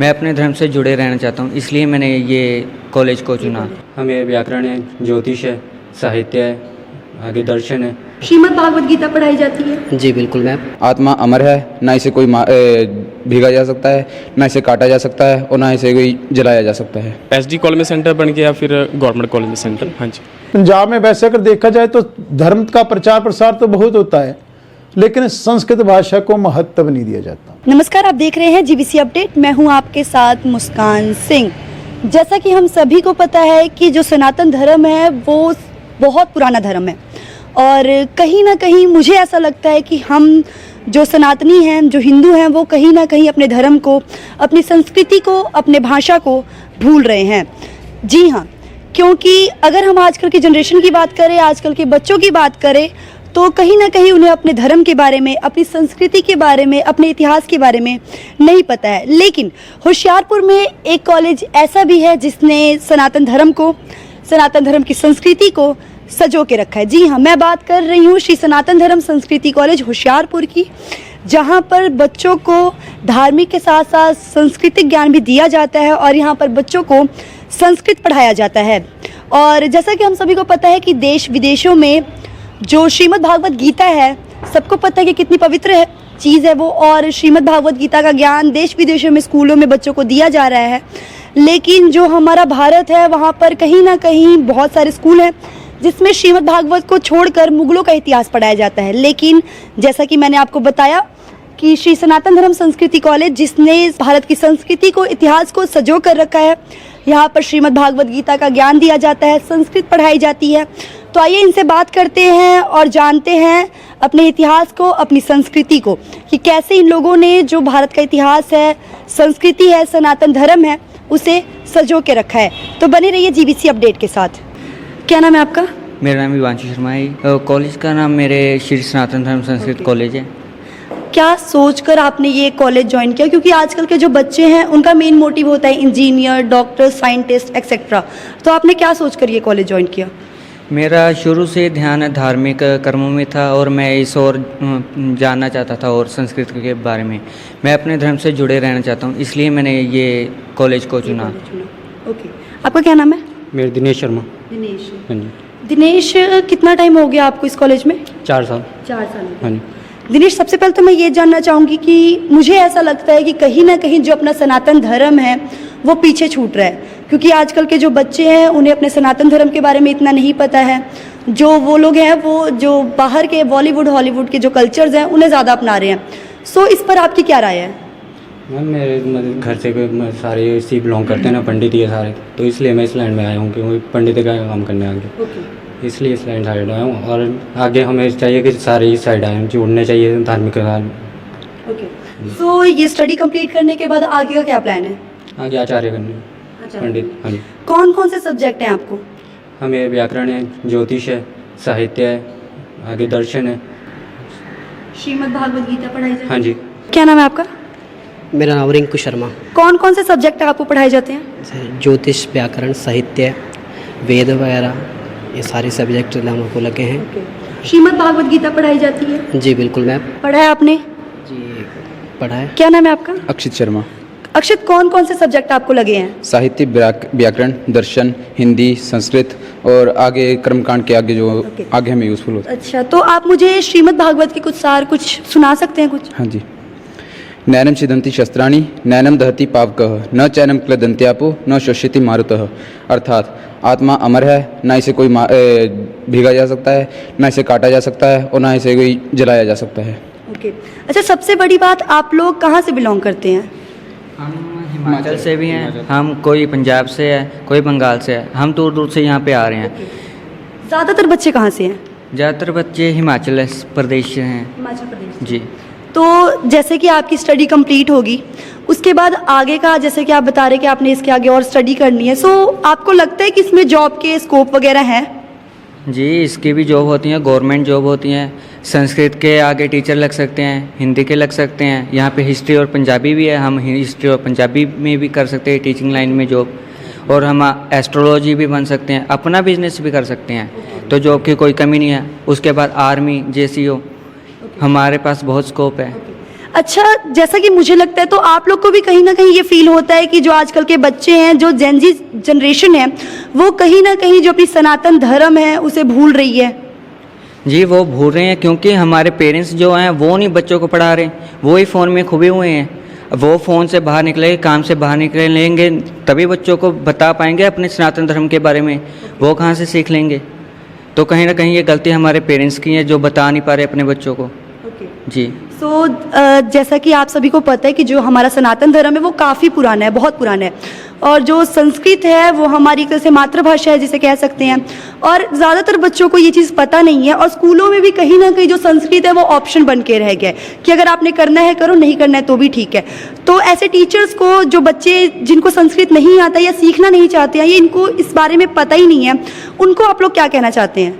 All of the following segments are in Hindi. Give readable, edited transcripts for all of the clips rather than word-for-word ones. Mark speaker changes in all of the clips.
Speaker 1: मैं अपने धर्म से जुड़े रहना चाहता हूँ, इसलिए मैंने ये कॉलेज को चुना।
Speaker 2: हमें व्याकरण है, ज्योतिष है, साहित्य है, आगे दर्शन है।
Speaker 3: श्रीमद् भागवत गीता पढ़ाई जाती है?
Speaker 4: जी बिल्कुल मैम।
Speaker 5: आत्मा अमर है, ना इसे कोई भीगा जा सकता है, ना इसे काटा जा सकता है और ना इसे कोई जलाया जा सकता है।
Speaker 6: एसडी कॉलेज में सेंटर बन गया, फिर गवर्नमेंट कॉलेज में सेंटर। हाँ जी।
Speaker 7: पंजाब में वैसे अगर देखा जाए तो धर्म का प्रचार प्रसार तो बहुत होता है, लेकिन संस्कृत भाषा को महत्व नहीं दिया जाता।
Speaker 3: नमस्कार, आप देख रहे हैं जीबीसी अपडेट। मैं हूं आपके साथ मुस्कान सिंह। जैसा कि हम सभी को पता है कि जो सनातन धर्म है वो बहुत पुराना धर्म है और कहीं ना कहीं मुझे ऐसा लगता है कि हम जो सनातनी हैं, जो हिंदू हैं, वो कहीं ना कहीं अपने धर्म को, अपनी संस्कृति को, अपने भाषा को भूल रहे हैं। जी हाँ, क्योंकि अगर हम आजकल की जनरेशन की बात करें, आजकल के बच्चों की बात करें, तो कहीं ना कहीं उन्हें अपने धर्म के बारे में, अपनी संस्कृति के बारे में, अपने इतिहास के बारे में नहीं पता है। लेकिन होशियारपुर में एक कॉलेज ऐसा भी है जिसने सनातन धर्म को, सनातन धर्म की संस्कृति को सजो के रखा है। जी हाँ, मैं बात कर रही हूँ श्री सनातन धर्म संस्कृति कॉलेज होशियारपुर की, जहाँ पर बच्चों को धार्मिक के साथ साथ सांस्कृतिक ज्ञान भी दिया जाता है और यहाँ पर बच्चों को संस्कृत पढ़ाया जाता है। और जैसा कि हम सभी को पता है कि देश विदेशों में जो श्रीमद् भागवत गीता है, सबको पता है कि कितनी पवित्र चीज़ है वो, और श्रीमद् भागवत गीता का ज्ञान देश विदेशों में स्कूलों में बच्चों को दिया जा रहा है। लेकिन जो हमारा भारत है, वहाँ पर कहीं ना कहीं बहुत सारे स्कूल हैं जिसमें श्रीमद् भागवत को छोड़कर मुगलों का इतिहास पढ़ाया जाता है। लेकिन जैसा कि मैंने आपको बताया कि श्री सनातन धर्म संस्कृति कॉलेज, जिसने भारत की संस्कृति को, इतिहास को सजो कर रखा है, यहाँ पर श्रीमद् भागवत गीता का ज्ञान दिया जाता है, संस्कृत पढ़ाई जाती है। तो आइए इनसे बात करते हैं और जानते हैं अपने इतिहास को, अपनी संस्कृति को, कि कैसे इन लोगों ने जो भारत का इतिहास है, संस्कृति है, सनातन धर्म है, उसे सजो के रखा है। तो बने रहिए जीबीसी अपडेट के साथ। क्या नाम है आपका?
Speaker 1: मेरा नाम हिमांशु शर्मा है। कॉलेज का नाम मेरे श्री सनातन धर्म संस्कृत कॉलेज है।
Speaker 3: क्या सोचकर आपने ये कॉलेज ज्वाइन किया? क्योंकि आजकल के जो बच्चे हैं उनका मेन मोटिव होता है इंजीनियर, डॉक्टर, साइंटिस्ट एक्सेट्रा। तो आपने क्या सोचकर ये कॉलेज ज्वाइन किया?
Speaker 1: मेरा शुरू से ध्यान धार्मिक कर्मों में था और मैं इस और जानना चाहता था और संस्कृत के बारे में। मैं अपने धर्म से जुड़े रहना चाहता हूँ, इसलिए मैंने ये कॉलेज को चुना।
Speaker 3: ओके, आपका क्या नाम है?
Speaker 2: मेरे दिनेश शर्मा।
Speaker 3: दिनेश।
Speaker 2: हाँ जी।
Speaker 3: दिनेश, कितना टाइम हो गया आपको इस कॉलेज में?
Speaker 2: 4 साल।
Speaker 3: 4 साल।
Speaker 2: हाँ जी।
Speaker 3: दिनेश, सबसे पहले तो मैं ये जानना चाहूँगी कि मुझे ऐसा लगता है कि कहीं ना कहीं जो अपना सनातन धर्म है वो पीछे छूट रहा है, क्योंकि आजकल के जो बच्चे हैं उन्हें अपने सनातन धर्म के बारे में इतना नहीं पता है। जो वो लोग हैं वो जो बाहर के बॉलीवुड, हॉलीवुड के जो कल्चर्स हैं उन्हें ज़्यादा अपना रहे हैं। सो इस पर आपकी क्या राय है?
Speaker 2: मैम, मेरे घर से सारे इसी बिलोंग करते हैं ना, पंडित ये सारे, तो इसलिए मैं इस लाइन में आया हूँ कि पंडित का काम करने आगे, इसलिए इस लाइन साइड आया हूँ। और आगे हमें चाहिए कि सारे इस साइड आए, जुड़ने चाहिए धार्मिक के साथ।
Speaker 3: ओके, सो ये स्टडी कंप्लीट करने के बाद आगे का क्या प्लान है?
Speaker 2: आगे आचार्य करने, पंडित। हाँ जी।
Speaker 3: कौन कौन से सब्जेक्ट हैं आपको?
Speaker 2: हमें व्याकरण है, ज्योतिष है, साहित्य है, आगे दर्शन है।
Speaker 3: श्रीमद् भागवत गीता पढ़ाई जाती है?
Speaker 2: हाँ जी।
Speaker 3: क्या नाम है आपका?
Speaker 4: मेरा नाम रिंकू शर्मा।
Speaker 3: कौन कौन से सब्जेक्ट आपको पढ़ाए जाते हैं?
Speaker 4: ज्योतिष, व्याकरण, साहित्य, वेद वगैरह, ये सारे सब्जेक्ट हम लोग को लगे हैं।
Speaker 3: श्रीमद् भागवत गीता पढ़ाई जाती है?
Speaker 4: जी बिल्कुल मैम।
Speaker 3: पढ़ा है आपने?
Speaker 4: जी पढ़ा है।
Speaker 3: क्या नाम है आपका?
Speaker 5: अक्षित शर्मा।
Speaker 3: अक्षित, कौन कौन से सब्जेक्ट आपको लगे हैं?
Speaker 5: साहित्य, व्याकरण, दर्शन, हिंदी, संस्कृत और आगे कर्मकांड के आगे जो आगे हमें यूजफुल होता है।
Speaker 3: अच्छा, तो आप मुझे श्रीमद् भागवत के कुछ सार कुछ सुना सकते हैं कुछ?
Speaker 5: हाँ जी। नैनम छिदन्ति शस्त्राणि नैनम दहति पावकः न चैनम क्लदन्त्यापो न शोष्यति मारुतः। अर्थात आत्मा अमर है, ना इसे कोई भीगा जा सकता है, ना इसे काटा जा सकता है और ना इसे कोई जलाया जा सकता है।
Speaker 3: ओके, अच्छा, सबसे बड़ी बात, आप लोग कहाँ से बिलोंग करते हैं?
Speaker 1: हम हिमाचल से भी हैं, हम कोई पंजाब से है, कोई बंगाल से है। हम दूर दूर से यहाँ पे आ रहे हैं।
Speaker 3: ज़्यादातर बच्चे कहाँ से हैं?
Speaker 1: ज़्यादातर बच्चे हिमाचल प्रदेश से हैं।
Speaker 3: हिमाचल प्रदेश।
Speaker 1: जी।
Speaker 3: तो जैसे कि आपकी स्टडी कंप्लीट होगी, उसके बाद आगे का, जैसे कि आप बता रहे कि आपने इसके आगे और स्टडी करनी है, सो आपको लगता है कि इसमें जॉब के स्कोप वगैरह हैं?
Speaker 1: जी, इसकी भी जॉब होती हैं, गवर्नमेंट जॉब होती हैं। संस्कृत के आगे टीचर लग सकते हैं, हिंदी के लग सकते हैं। यहाँ पे हिस्ट्री और पंजाबी भी है, हम हिस्ट्री और पंजाबी में भी कर सकते हैं टीचिंग लाइन में जॉब। और हम एस्ट्रोलॉजी भी बन सकते हैं, अपना बिजनेस भी कर सकते हैं। तो जॉब की कोई कमी नहीं है। उसके बाद आर्मी, JCO, हमारे पास बहुत स्कोप है।
Speaker 3: अच्छा, जैसा कि मुझे लगता है तो आप लोग को भी कहीं ना कहीं ये फील होता है कि जो आजकल के बच्चे हैं, जो जेनजी जनरेशन है, वो कहीं ना कहीं जो अपनी सनातन धर्म है उसे भूल रही है।
Speaker 1: जी वो भूल रहे हैं, क्योंकि हमारे पेरेंट्स जो हैं वो नहीं बच्चों को पढ़ा रहे, वो ही फ़ोन में खुबे हुए हैं। वो फ़ोन से बाहर निकलेंगे, काम से बाहर निकलेंगे, तभी बच्चों को बता पाएंगे अपने सनातन धर्म के बारे में। वो कहाँ से सीख लेंगे? तो कहीं ना कहीं ये गलती हमारे पेरेंट्स की है, जो बता नहीं पा रहे अपने बच्चों को। जी
Speaker 3: सो जैसा कि आप सभी को पता है कि जो हमारा सनातन धर्म है वो काफ़ी पुराना है, बहुत पुराना है, और जो संस्कृत है वो हमारी एक तरह से मातृभाषा है जिसे कह सकते हैं। और ज़्यादातर बच्चों को ये चीज़ पता नहीं है, और स्कूलों में भी कहीं ना कहीं जो संस्कृत है वो ऑप्शन बन के रह गया है कि अगर आपने करना है करो, नहीं करना है तो भी ठीक है। तो ऐसे टीचर्स को, जो बच्चे जिनको संस्कृत नहीं आता या सीखना नहीं चाहते हैं, या इनको इस बारे में पता ही नहीं है, उनको आप लोग क्या कहना चाहते हैं?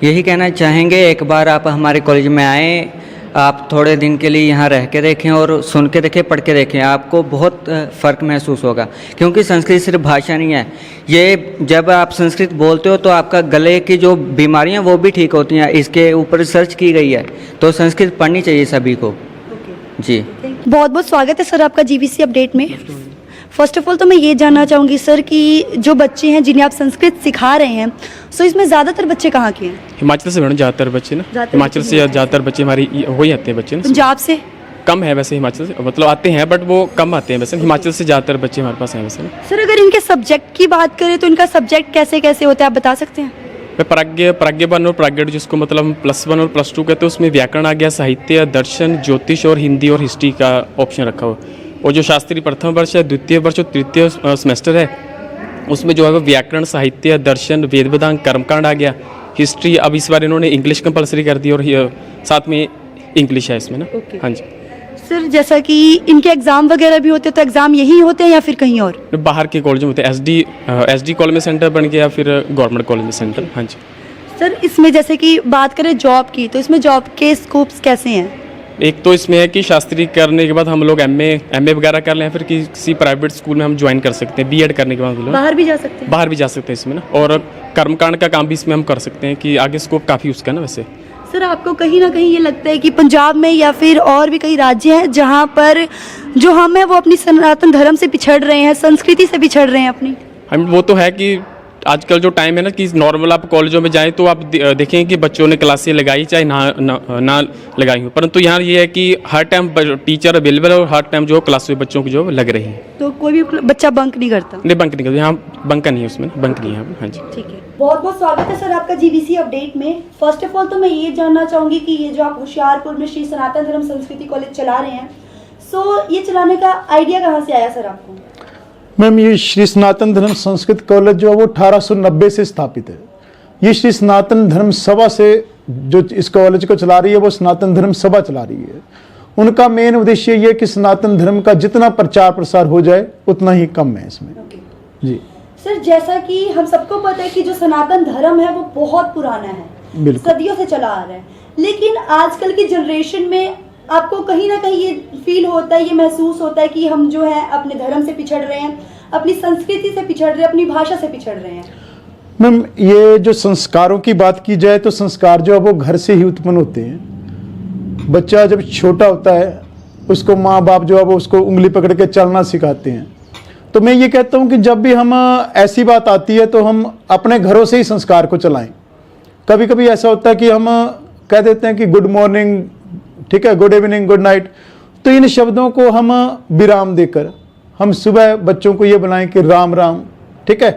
Speaker 1: यही कहना चाहेंगे, एक बार आप हमारे कॉलेज में आएँ, आप थोड़े दिन के लिए यहाँ रह के देखें और सुन के देखें, पढ़ के देखें, आपको बहुत फ़र्क महसूस होगा। क्योंकि संस्कृत सिर्फ भाषा नहीं है, ये जब आप संस्कृत बोलते हो तो आपका गले की जो बीमारियाँ वो भी ठीक होती हैं। इसके ऊपर रिसर्च की गई है, तो संस्कृत पढ़नी चाहिए सभी को। जी
Speaker 3: बहुत बहुत स्वागत है सर आपका जीबीसी अपडेट में। फर्स्ट ऑफ ऑल तो मैं ये जानना चाहूँगी सर कि जो बच्चे हैं जिन्हें आप संस्कृत सिखा रहे हैं, सो इसमें ज़्यादातर बच्चे कहाँ के हैं?
Speaker 6: हिमाचल से मैडम ज़्यादातर बच्चे ना,
Speaker 3: ज़्यादातर
Speaker 6: हिमाचल
Speaker 3: बच्चे
Speaker 6: से ज़्यादातर बच्चे हमारी हो ही आते हैं बच्चे ना।
Speaker 3: पंजाब से?
Speaker 6: कम है वैसे हिमाचल से, मतलब आते हैं बट वो कम आते हैं वैसे। हिमाचल से ज़्यादातर बच्चे हमारे पास हैं वैसे ना।
Speaker 3: सर अगर इनके सब्जेक्ट की बात करें तो इनका सब्जेक्ट कैसे कैसे होता है, आप बता सकते हैं?
Speaker 6: प्राज्ञ 1 और प्राज्ञ 2, जिसको मतलब हम +1 और +2 कहते हैं, उसमें व्याकरण आ गया, साहित्य, दर्शन, ज्योतिष और हिंदी और हिस्ट्री का ऑप्शन रखा हुआ। और जो शास्त्री प्रथम वर्ष है, द्वितीय वर्ष और तृतीय सेमेस्टर है, उसमें जो है वो व्याकरण, साहित्य, दर्शन, वेद वेदांग, कर्मकांड आ गया, हिस्ट्री। अब इस बार इन्होंने इंग्लिश कंपलसरी कर दी और साथ में इंग्लिश है इसमें ना। हाँ जी
Speaker 3: सर जैसा कि इनके एग्ज़ाम वगैरह भी होते हैं, तो एग्ज़ाम यही होते हैं या फिर कहीं और?
Speaker 6: बाहर के कॉलेज में होते हैं, एसडी कॉलेज में सेंटर बन गया, फिर गवर्नमेंट कॉलेज में सेंटर। हाँ जी
Speaker 3: सर इसमें जैसे कि बात करें जॉब की, तो इसमें जॉब के स्कोप्स कैसे हैं?
Speaker 6: एक तो इसमें है कि शास्त्री करने के बाद हम लोग एमए वगैरह कर लें, फिर किसी प्राइवेट स्कूल में हम ज्वाइन कर सकते हैं। बीएड करने के बाद हम लोग
Speaker 3: बाहर भी जा सकते हैं?
Speaker 6: बाहर भी जा सकते हैं इसमें ना। और कर्मकांड का काम भी इसमें हम कर सकते हैं, कि आगे स्कोप काफ़ी उसका ना वैसे।
Speaker 3: सर आपको कहीं ना कहीं ये लगता है कि पंजाब में या फिर और भी कई राज्य हैं जहाँ पर जो हम हैं वो अपनी सनातन धर्म से पिछड़ रहे हैं, संस्कृति से पिछड़ रहे हैं अपनी?
Speaker 6: हम वो तो है कि आजकल जो टाइम है ना, कि नॉर्मल आप कॉलेजों में जाएं तो आप देखें कि बच्चों ने क्लासें लगाई चाहे ना लगाई हो, परंतु यहाँ ये है कि हर टाइम टीचर अवेलेबल है और हर टाइम जो क्लास में बच्चों की जो लग रही है।
Speaker 3: तो कोई भी बच्चा बंक नहीं करता?
Speaker 6: नहीं, बंक नहीं करता यहाँ, बंक नहीं है उसमें, बंक नहीं है। हाँ जी
Speaker 3: ठीक है, बहुत बहुत स्वागत है सर आपका जीबीसी अपडेट में। फर्स्ट ऑफ ऑल तो मैं ये जानना चाहूँगी कि ये जो आप होशियारपुर में श्री सनातन धर्म संस्कृति कॉलेज चला रहे हैं, सो ये चलाने का आइडिया कहाँ से आया सर आपको?
Speaker 7: मैम ये श्री सनातन धर्म संस्कृत कॉलेज जो है वो 1890 से स्थापित है। ये श्री सनातन धर्म सभा से जो इस कॉलेज को चला रही है वो सनातन धर्म सभा चला रही है। उनका मेन उद्देश्य ये है कि सनातन धर्म का जितना प्रचार प्रसार हो जाए उतना ही कम है इसमें। जी
Speaker 3: सर जैसा कि हम सबको पता है कि जो सनातन धर्म है वो बहुत पुराना है, सदियों से चला आ रहा है, लेकिन आजकल की जनरेशन में आपको कहीं ना कहीं ये फील होता है, ये महसूस होता है कि हम जो है अपने धर्म से पिछड़ रहे हैं, अपनी संस्कृति से पिछड़ रहे हैं, अपनी भाषा से पिछड़ रहे हैं।
Speaker 7: मैम ये जो संस्कारों की बात की जाए तो संस्कार जो है वो घर से ही उत्पन्न होते हैं। बच्चा जब छोटा होता है उसको माँ बाप जो है वो उसको उंगली पकड़ के चलना सिखाते हैं। तो मैं ये कहता हूँ कि जब भी हम ऐसी बात आती है तो हम अपने घरों से ही संस्कार को चलाएं। कभी कभी ऐसा होता है कि हम कह देते हैं कि गुड मॉर्निंग, ठीक है, गुड इवनिंग, गुड नाइट, तो इन शब्दों को हम विराम देकर हम सुबह बच्चों को ये बुलाएं कि राम राम, ठीक है।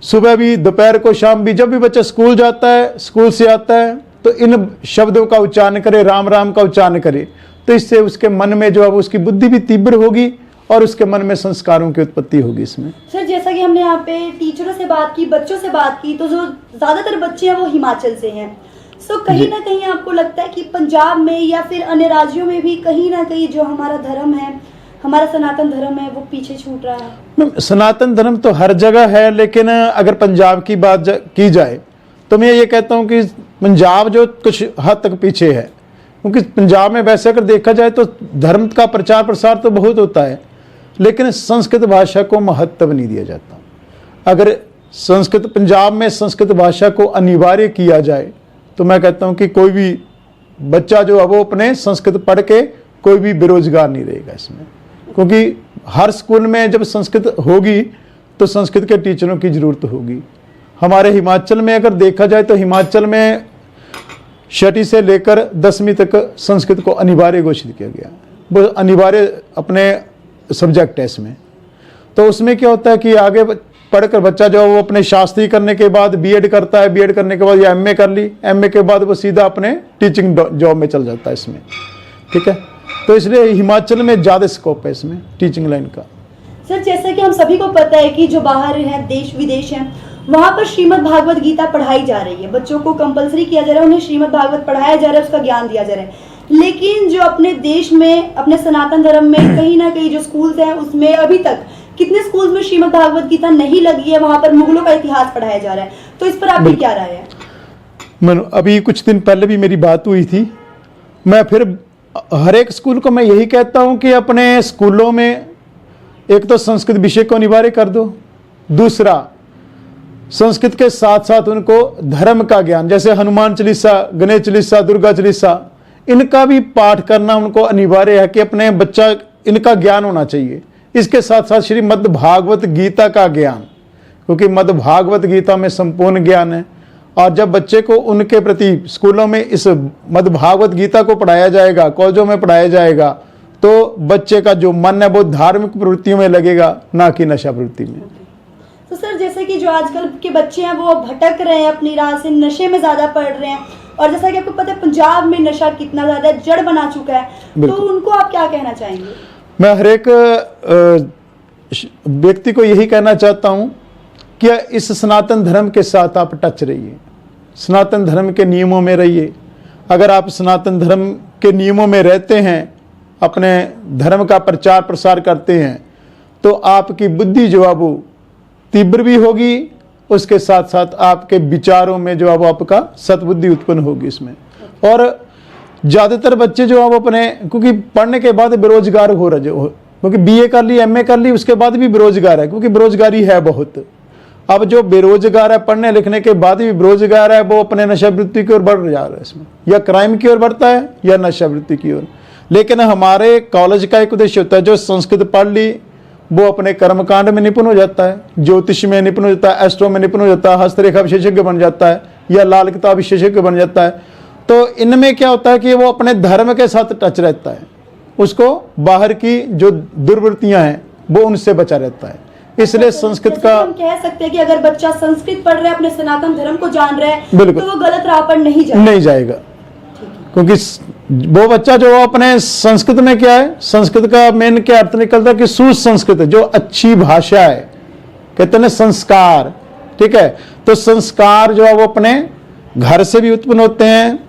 Speaker 7: सुबह भी, दोपहर को, शाम भी, जब भी बच्चा स्कूल जाता है, स्कूल से आता है, तो इन शब्दों का उच्चारण करे, राम राम का उच्चारण करे, तो इससे उसके मन में जो है उसकी बुद्धि भी तीव्र होगी और उसके मन में संस्कारों की उत्पत्ति होगी इसमें।
Speaker 3: सर जैसा कि हमने यहाँ पे टीचरों से बात की, बच्चों से बात की, तो जो ज़्यादातर बच्चे हैं वो हिमाचल से हैं। सो कहीं ना कहीं आपको लगता है कि पंजाब में या फिर अन्य राज्यों में भी कहीं ना कहीं जो हमारा धर्म है, हमारा सनातन धर्म है, वो पीछे छूट रहा है?
Speaker 7: सनातन धर्म तो हर जगह है, लेकिन अगर पंजाब की बात की जाए तो मैं ये कहता हूँ कि पंजाब जो कुछ हद तक पीछे है, क्योंकि पंजाब में वैसे अगर देखा जाए तो धर्म का प्रचार प्रसार तो बहुत होता है, लेकिन संस्कृत भाषा को महत्व नहीं दिया जाता। अगर पंजाब में संस्कृत भाषा को अनिवार्य किया जाए तो मैं कहता हूं कि कोई भी बच्चा जो है वो अपने संस्कृत पढ़ के कोई भी बेरोजगार नहीं रहेगा इसमें, क्योंकि हर स्कूल में जब संस्कृत होगी तो संस्कृत के टीचरों की ज़रूरत होगी। हमारे हिमाचल में अगर देखा जाए तो हिमाचल में 6वीं से लेकर 10वीं तक संस्कृत को अनिवार्य घोषित किया गया, वो अनिवार्य अपने सब्जेक्ट है इसमें। तो उसमें क्या होता है कि आगे पढ़कर बच्चा जो वो अपने शास्त्री करने के बाद बीएड करता है, बीएड करने के बाद या एमए कर ली, एमए के बाद वो सीधा अपने टीचिंग जॉब में चल जाता है इसमें, ठीक है। तो इसलिए हिमाचल में ज़्यादा स्कोप है इसमें टीचिंग लाइन का।
Speaker 3: सर जैसा कि हम सभी को पता है कि जो बाहर हैं, देश विदेश हैं, वहाँ पर श्रीमद् भागवत गीता पढ़ाई जा रही है, बच्चों को कंपलसरी किया जा रहा है, उन्हें श्रीमद् भागवत पढ़ाया जा रहा है, उसका ज्ञान दिया जा रहा है। लेकिन जो अपने देश में, अपने सनातन धर्म में कहीं ना कहीं जो स्कूल्स हैं उसमें अभी तक कितने स्कूल्स में श्रीमद् भागवत गीता नहीं लगी है, वहाँ पर मुगलों का इतिहास पढ़ाया जा रहा है। तो इस पर आपकी क्या राय है?
Speaker 7: मनु, अभी कुछ दिन पहले भी मेरी बात हुई थी। मैं फिर हर एक स्कूल को मैं यही कहता हूँ कि अपने स्कूलों में एक तो संस्कृत विषय को अनिवार्य कर दो, दूसरा संस्कृत के साथ साथ उनको धर्म का ज्ञान, जैसे हनुमान चालीसा, गणेश चालीसा, दुर्गा चालीसा, इनका भी पाठ करना उनको अनिवार्य है कि अपने बच्चा इनका ज्ञान होना चाहिए। इसके साथ साथ श्रीमद् भागवत गीता का ज्ञान, क्योंकि मद् भागवत गीता में संपूर्ण ज्ञान है। और जब बच्चे को उनके प्रति स्कूलों में इस मद् भागवत गीता को पढ़ाया जाएगा, कॉलेजों में पढ़ाया जाएगा, तो बच्चे का जो मन है वो धार्मिक प्रवृत्तियों में लगेगा, ना कि नशा प्रवृत्ति में।
Speaker 3: तो सर जैसे कि जो आजकल के बच्चे हैं वो भटक रहे हैं अपनी राह से, नशे में ज़्यादा पड़ रहे हैं, और जैसा कि आपको पता है पंजाब में नशा कितना ज़्यादा जड़ बना चुका है, तो उनको आप क्या कहना चाहेंगे?
Speaker 7: मैं हर एक व्यक्ति को यही कहना चाहता हूँ कि इस सनातन धर्म के साथ आप टच रहिए, सनातन धर्म के नियमों में रहिए। अगर आप सनातन धर्म के नियमों में रहते हैं, अपने धर्म का प्रचार प्रसार करते हैं, तो आपकी बुद्धि जो है वो तीव्र भी होगी, उसके साथ साथ आपके विचारों में जो है वो आपका सद्बुद्धि उत्पन्न होगी इसमें। और ज़्यादातर बच्चे जो है वो अपने, क्योंकि पढ़ने के बाद बेरोजगार हो रहे, क्योंकि बीए कर ली, एमए कर ली, उसके बाद भी बेरोजगार है, क्योंकि बेरोजगारी है बहुत। अब जो बेरोजगार है, पढ़ने लिखने के बाद भी बेरोजगार है, वो अपने नशावृत्ति की ओर बढ़ जा रहा है इसमें, या क्राइम की ओर बढ़ता है या नशावृत्ति की ओर। लेकिन हमारे कॉलेज का एक उद्देश्य होता है, जो संस्कृत पढ़ ली वो अपने कर्मकांड में निपुण हो जाता है, ज्योतिष में निपुण हो जाता है, एस्ट्रो में निपुण हो जाता है, हस्तरेखा विशेषज्ञ बन जाता है, या लाल किताब विशेषज्ञ बन जाता है। तो इनमें क्या होता है कि वो अपने धर्म के साथ टच रहता है, उसको बाहर की जो दुर्वृत्तियां हैं वो उनसे बचा रहता है। इसलिए संस्कृत का
Speaker 3: हम कह सकते हैं कि अगर बच्चा संस्कृत पढ़ रहा है, अपने सनातन धर्म को जान रहा है,
Speaker 7: बिल्कुल,
Speaker 3: तो वो गलत राह पर नहीं
Speaker 7: जाएगा, क्योंकि वो बच्चा जो अपने संस्कृत में क्या है, संस्कृत का मेन क्या अर्थ निकलता है कि सुसंस्कृत, जो अच्छी भाषा है, कहते हैं संस्कार, ठीक है। तो संस्कार जो है वो अपने घर से भी उत्पन्न होते हैं,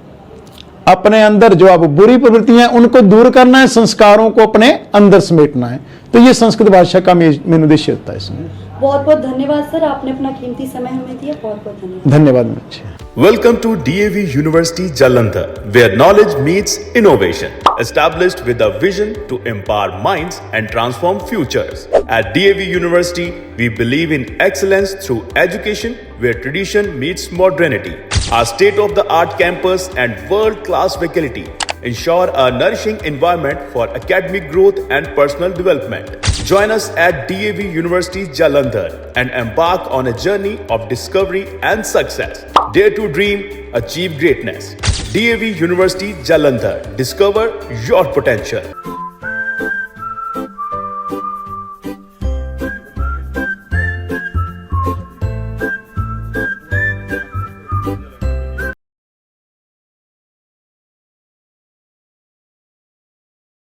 Speaker 7: अपने अंदर जो अब बुरी प्रवृत्तियां उनको दूर करना है, संस्कारों को अपने अंदर समेटना है। तो ये संस्कृत भाषा का मेन उद्देश्य होता है इसमें।
Speaker 3: बहुत बहुत धन्यवाद सर, आपने अपना कीमती समय हमें दिया, बहुत बहुत धन्यवाद।
Speaker 7: धन्यवाद बच्चे।
Speaker 8: Welcome to DAV University Jalandhar, where knowledge meets innovation, established with a vision to empower minds and transform futures. At DAV University, we believe in excellence through education, where tradition meets modernity. Our state-of-the-art campus and world-class faculty ensure a nourishing environment for academic growth and personal development. Join us at DAV University Jalandhar and embark on a journey of discovery and success. Dare to dream, achieve greatness. DAV University Jalandhar. Discover your potential.